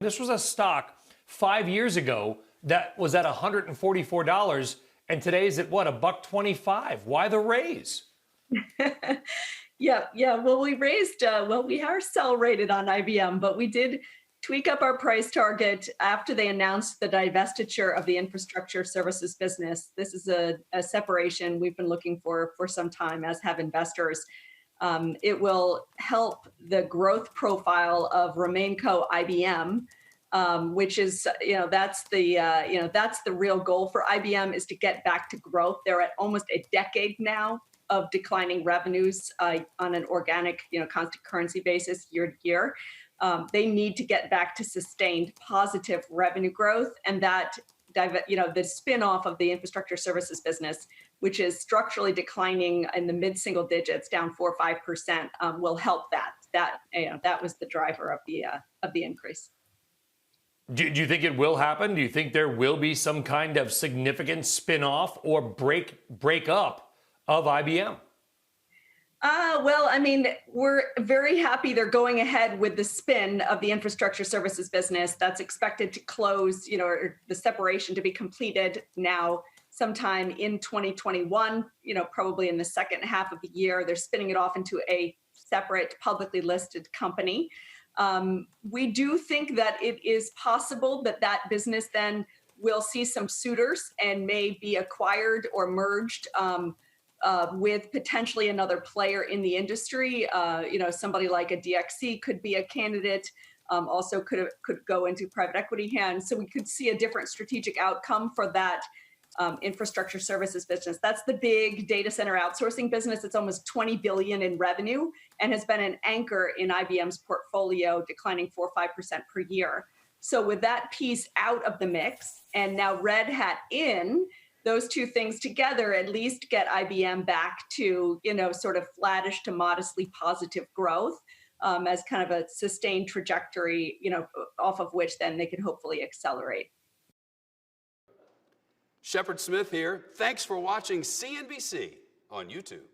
This was a stock 5 years ago that was at $144, and today is at what, $1.25? Why the raise? Yeah. Well, we raised, we are sell rated on IBM, but we did tweak up our price target after they announced the divestiture of the infrastructure services business. This is a separation we've been looking for some time, as have investors. It will help the growth profile of RemainCo IBM, which is, that's the real goal for IBM, is to get back to growth. They're at almost a decade now of declining revenues on an organic, constant currency basis year to year. They need to get back to sustained positive revenue growth, and that, the spin-off of the infrastructure services business, which is structurally declining in the mid-single digits, down 4 or 5%, will help that. That was the driver of the increase. Do you think it will happen? Do you think there will be some kind of significant spin-off or break up of IBM? We're very happy they're going ahead with the spin of the infrastructure services business. That's expected to close, or the separation to be completed now sometime in 2021, probably in the second half of the year. They're spinning it off into a separate publicly listed company. We do think that it is possible that that business then will see some suitors and may be acquired or merged with potentially another player in the industry. Somebody like a DXC could be a candidate, also could go into private equity hands. So we could see a different strategic outcome for that infrastructure services business. That's the big data center outsourcing business. It's almost $20 billion in revenue and has been an anchor in IBM's portfolio, declining 4 or 5% per year. So with that piece out of the mix and now Red Hat in, those two things together at least get IBM back to, sort of flattish to modestly positive growth as kind of a sustained trajectory, off of which then they can hopefully accelerate. Shepard Smith here. Thanks for watching CNBC on YouTube.